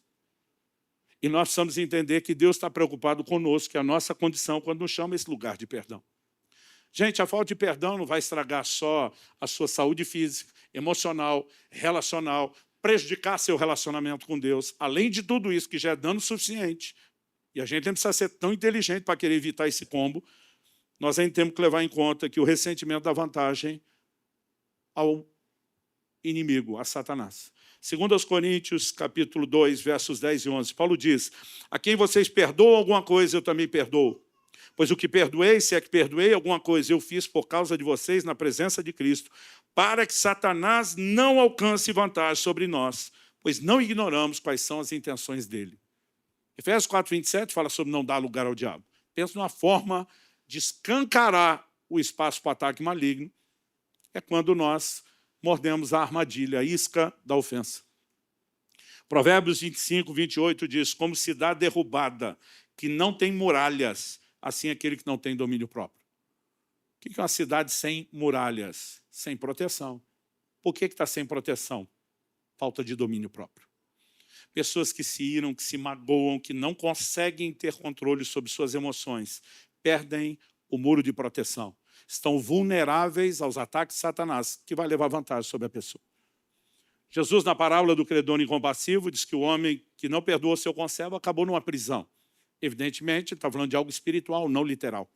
E nós precisamos entender que Deus está preocupado conosco, que é a nossa condição quando nos chama esse lugar de perdão. Gente, a falta de perdão não vai estragar só a sua saúde física, emocional, relacional, prejudicar seu relacionamento com Deus. Além de tudo isso, que já é dano suficiente, e a gente não precisa ser tão inteligente para querer evitar esse combo, nós ainda temos que levar em conta que o ressentimento dá vantagem ao inimigo, a Satanás. 2 Coríntios, capítulo 2, versos 10 e 11, Paulo diz, a quem vocês perdoam alguma coisa, eu também perdoo. Pois o que perdoei, se é que perdoei alguma coisa, eu fiz por causa de vocês na presença de Cristo, para que Satanás não alcance vantagem sobre nós, pois não ignoramos quais são as intenções dele. Efésios 4, 27 fala sobre não dar lugar ao diabo. Pensa numa forma de escancarar o espaço para o ataque maligno, é quando nós mordemos a armadilha, a isca da ofensa. Provérbios 25, 28 diz, como cidade derrubada, que não tem muralhas, assim é aquele que não tem domínio próprio. O que é uma cidade sem muralhas? Sem proteção. Por que está sem proteção? Falta de domínio próprio. Pessoas que se iram, que se magoam, que não conseguem ter controle sobre suas emoções, perdem o muro de proteção. Estão vulneráveis aos ataques de Satanás, que vai levar vantagem sobre a pessoa. Jesus, na parábola do credor incompassivo, diz que o homem que não perdoou seu conservo acabou numa prisão. Evidentemente, ele está falando de algo espiritual, não literal.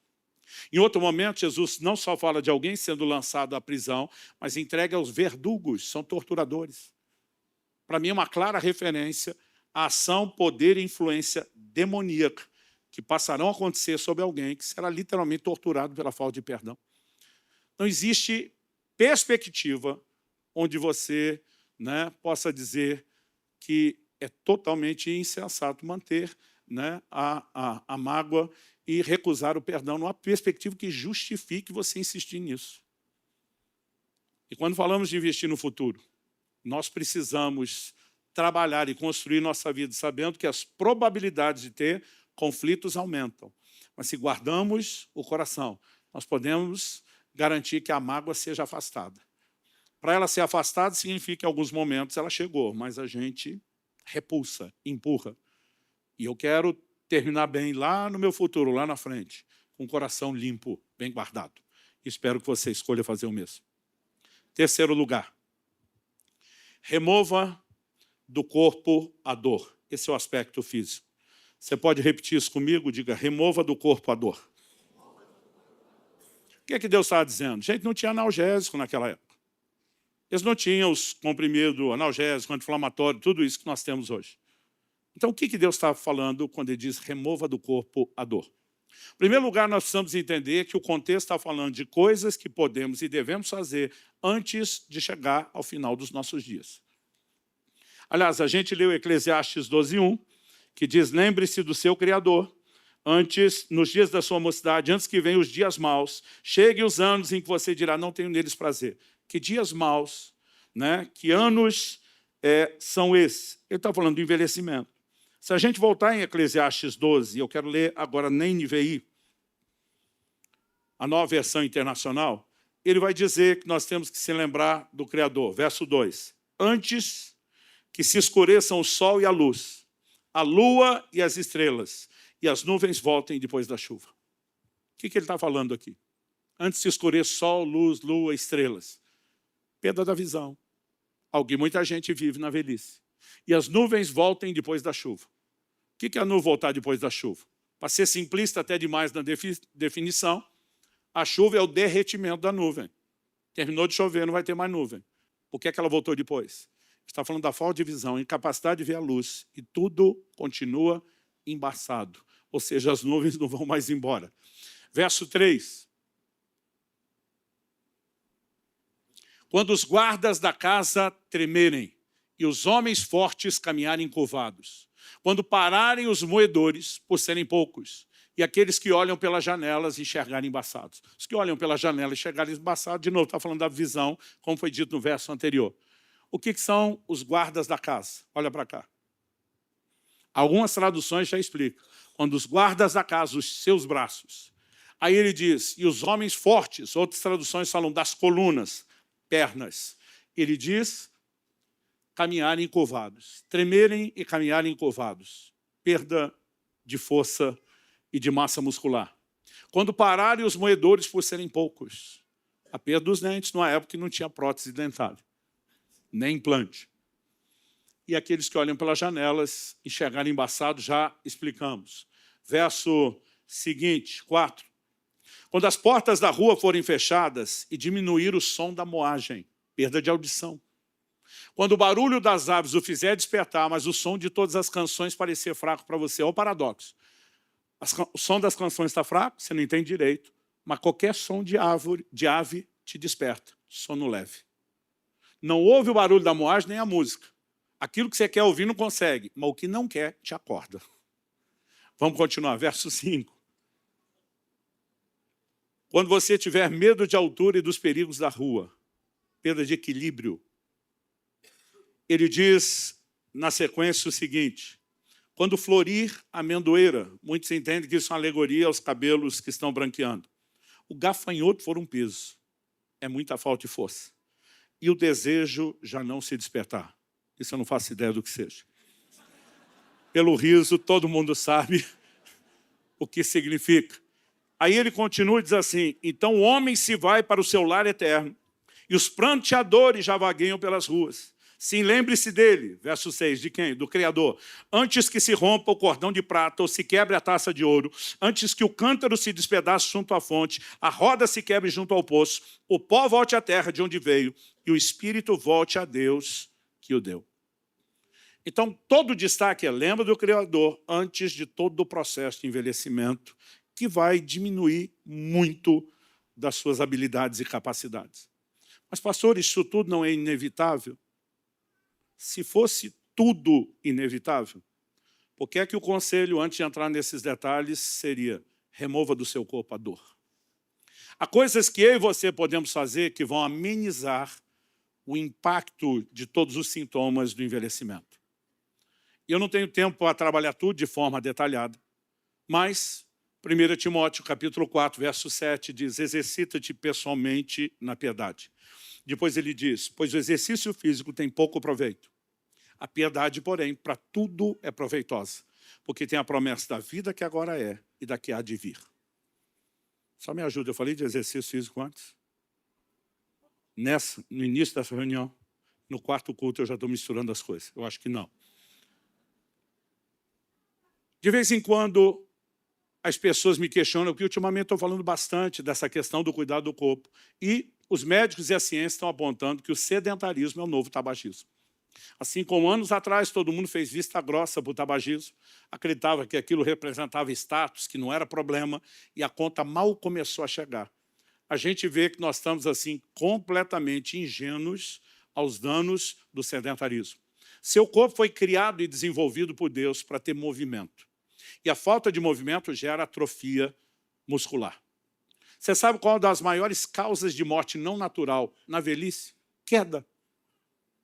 Em outro momento, Jesus não só fala de alguém sendo lançado à prisão, mas entrega aos verdugos, são torturadores. Para mim, é uma clara referência à ação, poder e influência demoníaca que passarão a acontecer sobre alguém que será literalmente torturado pela falta de perdão. Não existe perspectiva onde você né, possa dizer que é totalmente insensato manter, né, a mágoa e recusar o perdão numa perspectiva que justifique você insistir nisso. E quando falamos de investir no futuro, nós precisamos trabalhar e construir nossa vida sabendo que as probabilidades de ter conflitos aumentam. Mas se guardamos o coração, nós podemos garantir que a mágoa seja afastada. Para ela ser afastada, significa que em alguns momentos ela chegou, mas a gente repulsa, empurra. E eu quero terminar bem lá no meu futuro, lá na frente, com o coração limpo, bem guardado. Espero que você escolha fazer o mesmo. Terceiro lugar, remova do corpo a dor. Esse é o aspecto físico. Você pode repetir isso comigo? Diga, remova do corpo a dor. O que é que Deus estava dizendo? Gente, não tinha analgésico naquela época. Eles não tinham os comprimidos analgésicos, anti-inflamatório, tudo isso que nós temos hoje. Então, o que Deus estava falando quando ele diz remova do corpo a dor? Em primeiro lugar, nós precisamos entender que o contexto está falando de coisas que podemos e devemos fazer antes de chegar ao final dos nossos dias. Aliás, a gente leu Eclesiastes 12:1, que diz, lembre-se do seu Criador, antes, nos dias da sua mocidade, antes que venham os dias maus, cheguem os anos em que você dirá, não tenho neles prazer. Que dias maus, né? Que anos são esses? Ele está falando do envelhecimento. Se a gente voltar em Eclesiastes 12, eu quero ler agora na NVI, a nova versão internacional, ele vai dizer que nós temos que se lembrar do Criador. Verso 2. Antes que se escureçam o sol e a lua e as estrelas, e as nuvens voltem depois da chuva. O que ele está falando aqui? Antes que se escureça sol, luz, lua, estrelas. Perda da visão. Muita gente vive na velhice. E as nuvens voltem depois da chuva. O que é a nuvem voltar depois da chuva? Para ser simplista até demais na definição, a chuva é o derretimento da nuvem. Terminou de chover, não vai ter mais nuvem. Por que ela voltou depois? Está falando da falta de visão, incapacidade de ver a luz. E tudo continua embaçado. Ou seja, as nuvens não vão mais embora. Verso 3. Quando os guardas da casa tremerem e os homens fortes caminharem curvados. Quando pararem os moedores, por serem poucos, e aqueles que olham pelas janelas enxergarem embaçados. Os que olham pela janela enxergarem embaçados, de novo, está falando da visão, como foi dito no verso anterior. O que são os guardas da casa? Olha para cá. Algumas traduções já explicam. Quando os guardas da casa, os seus braços. Aí ele diz, e os homens fortes, outras traduções falam das colunas, pernas. Ele diz, caminharem curvados. Tremerem e caminharem curvados. Perda de força e de massa muscular. Quando pararem os moedores por serem poucos. A perda dos dentes, numa época que não tinha prótese dentária, nem implante. E aqueles que olham pelas janelas, enxergarem embaçado, já explicamos. Verso seguinte, 4. Quando as portas da rua forem fechadas e diminuir o som da moagem, perda de audição. Quando o barulho das aves o fizer despertar, mas o som de todas as canções parecer fraco para você. É o paradoxo. O som das canções está fraco, você não entende direito, mas qualquer som de ave te desperta, sono leve. Não ouve o barulho da moagem nem a música. Aquilo que você quer ouvir não consegue, mas o que não quer te acorda. Vamos continuar, verso 5. Quando você tiver medo de altura e dos perigos da rua, perda de equilíbrio, ele diz na sequência o seguinte, quando florir a amendoeira, muitos entendem que isso é uma alegoria aos cabelos que estão branqueando. O gafanhoto for um peso, é muita falta de força. E o desejo já não se despertar. Isso eu não faço ideia do que seja. Pelo riso, todo mundo sabe o que significa. Aí ele continua e diz assim, então o homem se vai para o seu lar eterno, e os pranteadores já vagueiam pelas ruas. Sim, lembre-se dele, verso 6, de quem? Do Criador. Antes que se rompa o cordão de prata ou se quebre a taça de ouro, antes que o cântaro se despedace junto à fonte, a roda se quebre junto ao poço, o pó volte à terra de onde veio e o espírito volte a Deus que o deu. Então, todo o destaque é lembra do Criador antes de todo o processo de envelhecimento que vai diminuir muito das suas habilidades e capacidades. Mas, pastor, isso tudo não é inevitável? Se fosse tudo inevitável, por que é que o conselho, antes de entrar nesses detalhes, seria: remova do seu corpo a dor? Há coisas que eu e você podemos fazer que vão amenizar o impacto de todos os sintomas do envelhecimento. Eu não tenho tempo para trabalhar tudo de forma detalhada, mas 1 Timóteo, capítulo 4, verso 7, diz: exercita-te pessoalmente na piedade. Depois ele diz: pois o exercício físico tem pouco proveito. A piedade, porém, para tudo é proveitosa, porque tem a promessa da vida que agora é e da que há de vir. Só me ajuda, eu falei de exercício físico antes? No início dessa reunião, no quarto culto, eu já estou misturando as coisas. Eu acho que não. De vez em quando, as pessoas me questionam, porque ultimamente estou falando bastante dessa questão do cuidado do corpo. E os médicos e a ciência estão apontando que o sedentarismo é o novo tabagismo. Assim como anos atrás todo mundo fez vista grossa para o tabagismo, acreditava que aquilo representava status, que não era problema, e a conta mal começou a chegar. A gente vê que nós estamos assim completamente ingênuos aos danos do sedentarismo. Seu corpo foi criado e desenvolvido por Deus para ter movimento. E a falta de movimento gera atrofia muscular. Você sabe qual é uma das maiores causas de morte não natural na velhice? Queda.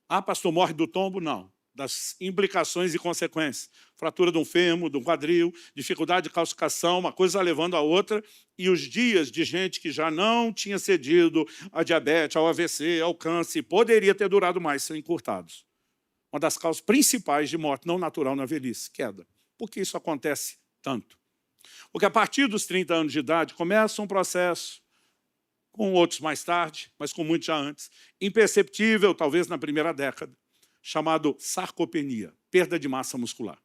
Ah, pastor, morre do tombo? Não. Das implicações e consequências. Fratura de um fêmur, de um quadril, dificuldade de calcificação, uma coisa levando a outra, e os dias de gente que já não tinha cedido a diabetes, ao AVC, ao câncer, poderia ter durado mais, são encurtados. Uma das causas principais de morte não natural na velhice, queda. Por que isso acontece tanto? Porque a partir dos 30 anos de idade começa um processo, com outros mais tarde, mas com muitos já antes, imperceptível, talvez na primeira década, chamado sarcopenia, perda de massa muscular.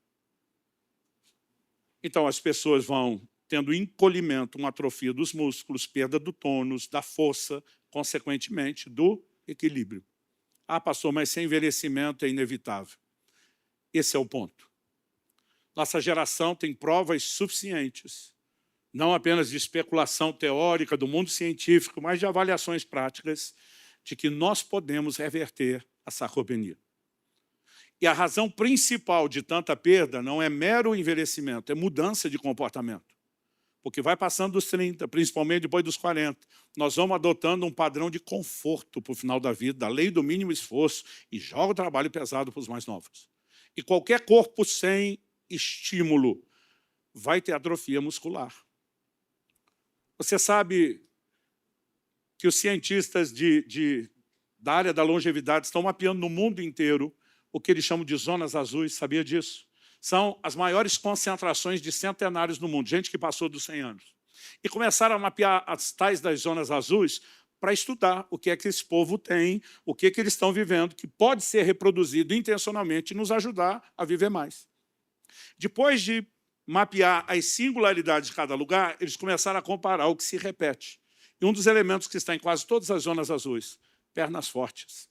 Então, as pessoas vão tendo encolhimento, uma atrofia dos músculos, perda do tônus, da força, consequentemente, do equilíbrio. Ah, pastor, mas sem envelhecimento é inevitável. Esse é o ponto. Nossa geração tem provas suficientes, não apenas de especulação teórica do mundo científico, mas de avaliações práticas, de que nós podemos reverter a sarcopenia. E a razão principal de tanta perda não é mero envelhecimento, é mudança de comportamento. Porque vai passando dos 30, principalmente depois dos 40, nós vamos adotando um padrão de conforto para o final da vida, da lei do mínimo esforço, e joga o trabalho pesado para os mais novos. E qualquer corpo sem estímulo vai ter atrofia muscular. Você sabe que os cientistas da área da longevidade estão mapeando no mundo inteiro o que eles chamam de zonas azuis, sabia disso? São as maiores concentrações de centenários no mundo, gente que passou dos 100 anos. E começaram a mapear as tais das zonas azuis para estudar o que é que esse povo tem, o que é que eles estão vivendo, que pode ser reproduzido intencionalmente e nos ajudar a viver mais. Depois de mapear as singularidades de cada lugar, eles começaram a comparar o que se repete. E um dos elementos que está em quase todas as zonas azuis, pernas fortes.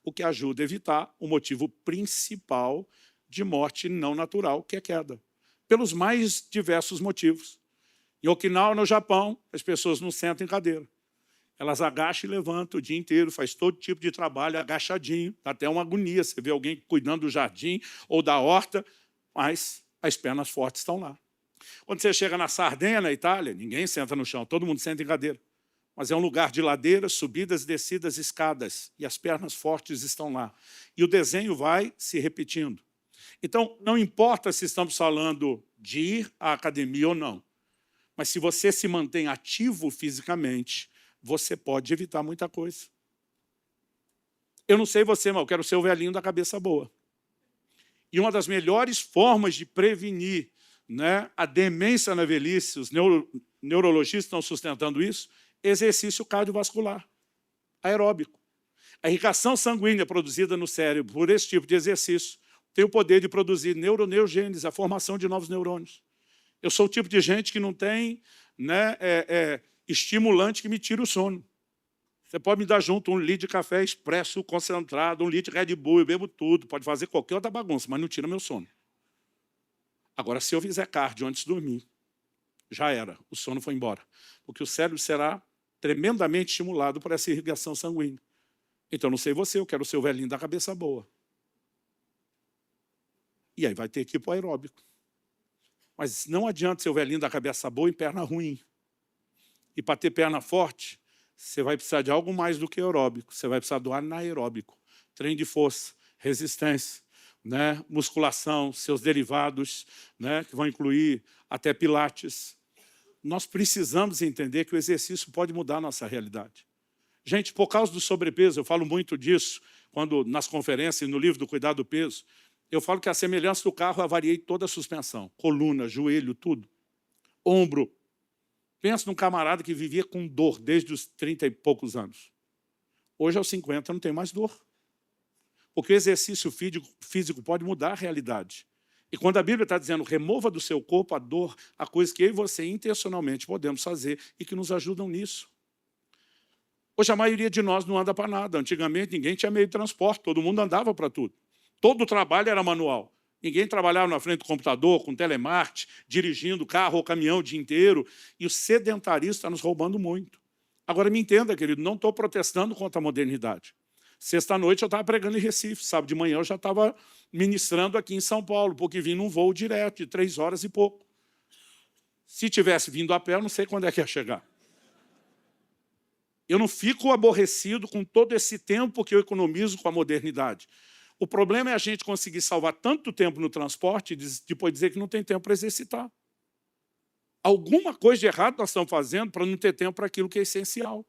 O que ajuda a evitar o motivo principal de morte não natural, que é queda. Pelos mais diversos motivos. Em Okinawa, no Japão, as pessoas não sentam em cadeira. Elas agacham e levantam o dia inteiro, faz todo tipo de trabalho agachadinho. Dá até uma agonia, você vê alguém cuidando do jardim ou da horta, mas as pernas fortes estão lá. Quando você chega na Sardenha, na Itália, ninguém senta no chão, todo mundo senta em cadeira. Mas é um lugar de ladeiras, subidas, descidas, escadas, e as pernas fortes estão lá. E o desenho vai se repetindo. Então, não importa se estamos falando de ir à academia ou não, mas se você se mantém ativo fisicamente, você pode evitar muita coisa. Eu não sei você, mas eu quero ser o velhinho da cabeça boa. E uma das melhores formas de prevenir, né, a demência na velhice, os neurologistas estão sustentando isso, exercício cardiovascular, aeróbico. A irrigação sanguínea produzida no cérebro por esse tipo de exercício tem o poder de produzir neuroneogênese, a formação de novos neurônios. Eu sou o tipo de gente que não tem, né, estimulante que me tira o sono. Você pode me dar junto 1 litro de café expresso concentrado, 1 litro de Red Bull, eu bebo tudo, pode fazer qualquer outra bagunça, mas não tira meu sono. Agora, se eu fizer cardio antes de dormir, já era, o sono foi embora. Porque o cérebro será tremendamente estimulado por essa irrigação sanguínea. Então, não sei você, eu quero ser o velhinho da cabeça boa. E aí vai ter que ir para o aeróbico. Mas não adianta ser o velhinho da cabeça boa e perna ruim. E para ter perna forte, você vai precisar de algo mais do que aeróbico. Você vai precisar do anaeróbico. Treino de força, resistência, né? Musculação, seus derivados, né? Que vão incluir até pilates. Nós precisamos entender que o exercício pode mudar a nossa realidade. Gente, por causa do sobrepeso, eu falo muito disso quando nas conferências, no livro do Cuidado do Peso, eu falo que a semelhança do carro, eu avariei toda a suspensão, coluna, joelho, tudo. Ombro. Pensa num camarada que vivia com dor desde os 30 e poucos anos. Hoje, aos 50, não tem mais dor. Porque o exercício físico pode mudar a realidade. E quando a Bíblia está dizendo, remova do seu corpo a dor, a coisa que eu e você intencionalmente podemos fazer e que nos ajudam nisso. Hoje a maioria de nós não anda para nada. Antigamente ninguém tinha meio de transporte, todo mundo andava para tudo. Todo o trabalho era manual. Ninguém trabalhava na frente do computador, com telemarketing, dirigindo carro ou caminhão o dia inteiro. E o sedentarismo está nos roubando muito. Agora me entenda, querido, não estou protestando contra a modernidade. Sexta-noite eu estava pregando em Recife, sábado de manhã eu já estava ministrando aqui em São Paulo, porque vim num voo direto de 3 horas e pouco. Se tivesse vindo a pé, eu não sei quando é que ia chegar. Eu não fico aborrecido com todo esse tempo que eu economizo com a modernidade. O problema é a gente conseguir salvar tanto tempo no transporte e depois dizer que não tem tempo para exercitar. Alguma coisa de errado nós estamos fazendo para não ter tempo para aquilo que é essencial.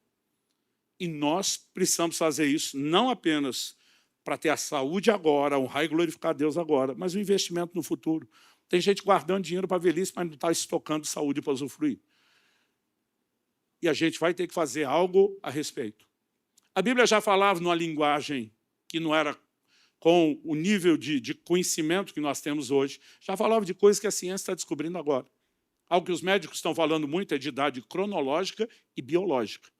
E nós precisamos fazer isso não apenas para ter a saúde agora, honrar e glorificar a Deus agora, mas um investimento no futuro. Tem gente guardando dinheiro para a velhice, mas não está estocando saúde para usufruir. E a gente vai ter que fazer algo a respeito. A Bíblia já falava numa linguagem que não era com o nível de conhecimento que nós temos hoje, já falava de coisas que a ciência está descobrindo agora. Algo que os médicos estão falando muito é de idade cronológica e biológica.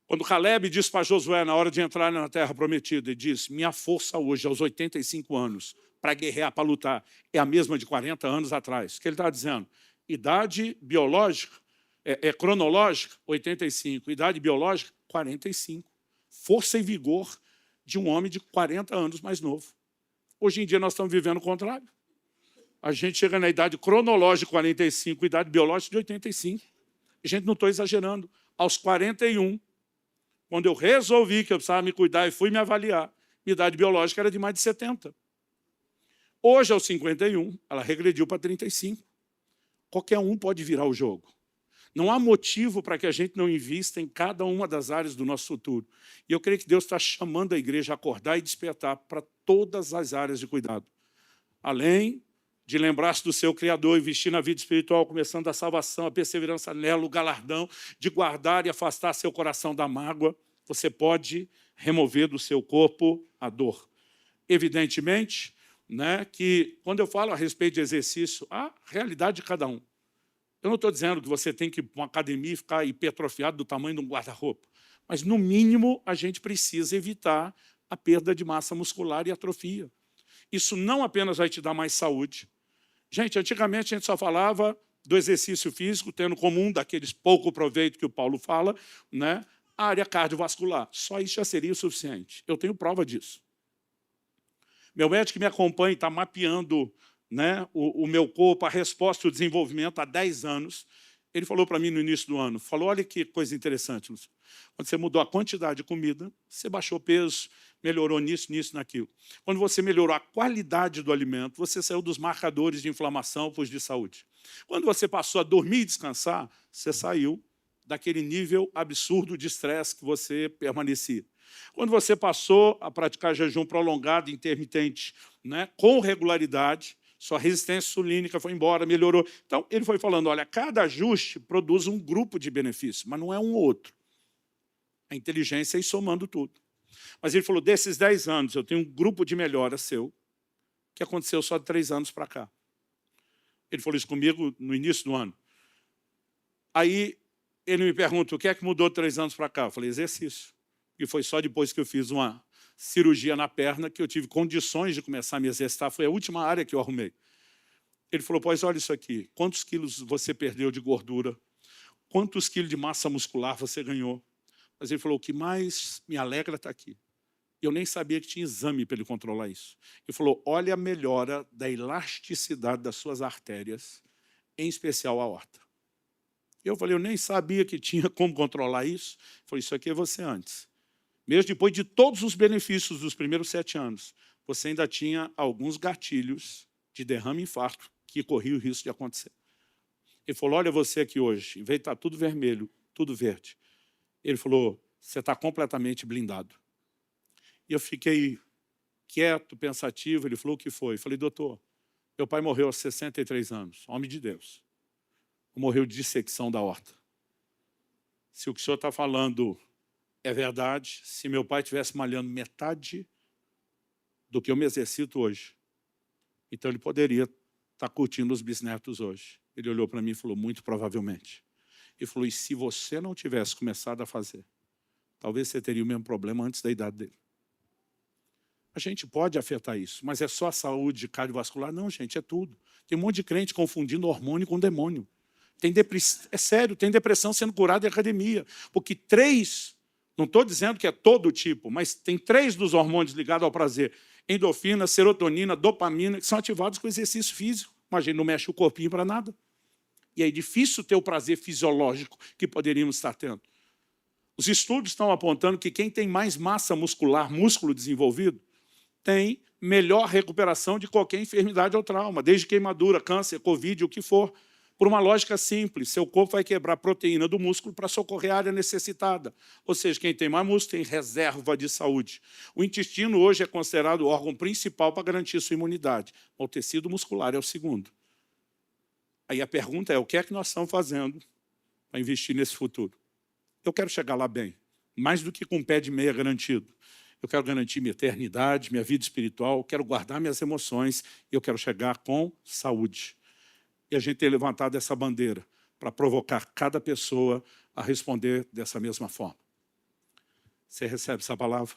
Quando Caleb disse para Josué, na hora de entrar na Terra Prometida, ele disse, minha força hoje, aos 85 anos, para guerrear, para lutar, é a mesma de 40 anos atrás. O que ele está dizendo? Idade biológica, cronológica, 85. Idade biológica, 45. Força e vigor de um homem de 40 anos mais novo. Hoje em dia nós estamos vivendo o contrário. A gente chega na idade cronológica, 45, idade biológica de 85. Gente, não estou exagerando. Aos 41, quando eu resolvi que eu precisava me cuidar e fui me avaliar, minha idade biológica era de mais de 70. Hoje, aos 51, ela regrediu para 35. Qualquer um pode virar o jogo. Não há motivo para que a gente não invista em cada uma das áreas do nosso futuro. E eu creio que Deus está chamando a igreja a acordar e despertar para todas as áreas de cuidado. Além de lembrar-se do seu Criador e vestir na vida espiritual, começando a salvação, a perseverança nela, o galardão, de guardar e afastar seu coração da mágoa, você pode remover do seu corpo a dor. Evidentemente, né, que quando eu falo a respeito de exercício, a realidade de cada um. Eu não estou dizendo que você tem que ir para uma academia e ficar hipertrofiado do tamanho de um guarda-roupa, mas, no mínimo, a gente precisa evitar a perda de massa muscular e atrofia. Isso não apenas vai te dar mais saúde. Gente, antigamente a gente só falava do exercício físico, tendo como um daqueles pouco proveito que o Paulo fala, né, a área cardiovascular. Só isso já seria o suficiente. Eu tenho prova disso. Meu médico que me acompanha está mapeando, né, o meu corpo, a resposta e o desenvolvimento há 10 anos. Ele falou para mim no início do ano, falou, olha que coisa interessante, Lúcio. Quando você mudou a quantidade de comida, você baixou peso, melhorou nisso, nisso, naquilo. Quando você melhorou a qualidade do alimento, você saiu dos marcadores de inflamação para os de saúde. Quando você passou a dormir e descansar, você saiu daquele nível absurdo de estresse que você permanecia. Quando você passou a praticar jejum prolongado, intermitente, né, com regularidade, sua resistência insulínica foi embora, melhorou. Então, ele foi falando, olha, cada ajuste produz um grupo de benefícios, mas não é um ou outro. A inteligência é ir somando tudo. Mas ele falou, desses 10 anos, eu tenho um grupo de melhora seu, que aconteceu só de 3 anos para cá. Ele falou isso comigo no início do ano. Aí, ele me pergunta, o que é que mudou de 3 anos para cá? Eu falei, exercício. E foi só depois que eu fiz uma cirurgia na perna que eu tive condições de começar a me exercitar. Foi a última área que eu arrumei. Ele falou, pois olha isso aqui, quantos quilos você perdeu de gordura? Quantos quilos de massa muscular você ganhou? Mas ele falou, o que mais me alegra está aqui. E eu nem sabia que tinha exame para ele controlar isso. Ele falou, olha a melhora da elasticidade das suas artérias, em especial a aorta. Eu falei, eu nem sabia que tinha como controlar isso. Ele falou, isso aqui é você antes. Mesmo depois de todos os benefícios dos primeiros 7 anos, você ainda tinha alguns gatilhos de derrame e infarto que corria o risco de acontecer. Ele falou, olha você aqui hoje, em vez de estar tudo vermelho, tudo verde. Ele falou, você está completamente blindado. E eu fiquei quieto, pensativo. Ele falou, o que foi? Eu falei, doutor, meu pai morreu aos 63 anos, homem de Deus. Morreu de dissecção da aorta. Se o que o senhor está falando é verdade, se meu pai estivesse malhando metade do que eu me exercito hoje, então ele poderia estar curtindo os bisnetos hoje. Ele olhou para mim e falou, muito provavelmente. Ele falou, e se você não tivesse começado a fazer, talvez você teria o mesmo problema antes da idade dele. A gente pode afetar isso, mas é só a saúde cardiovascular? Não, gente, é tudo. Tem um monte de crente confundindo hormônio com demônio. É sério, tem depressão sendo curada em academia. Porque 3, não estou dizendo que é todo tipo, mas tem 3 dos hormônios ligados ao prazer. Endorfina, serotonina, dopamina, que são ativados com exercício físico. Imagina, não mexe o corpinho para nada. E é difícil ter o prazer fisiológico que poderíamos estar tendo. Os estudos estão apontando que quem tem mais massa muscular, músculo desenvolvido, tem melhor recuperação de qualquer enfermidade ou trauma, desde queimadura, câncer, covid, o que for. Por uma lógica simples, seu corpo vai quebrar proteína do músculo para socorrer a área necessitada. Ou seja, quem tem mais músculo tem reserva de saúde. O intestino hoje é considerado o órgão principal para garantir sua imunidade. O tecido muscular é o segundo. Aí a pergunta é, o que é que nós estamos fazendo para investir nesse futuro? Eu quero chegar lá bem, mais do que com um pé de meia garantido. Eu quero garantir minha eternidade, minha vida espiritual, eu quero guardar minhas emoções e eu quero chegar com saúde. E a gente tem levantado essa bandeira para provocar cada pessoa a responder dessa mesma forma. Você recebe essa palavra?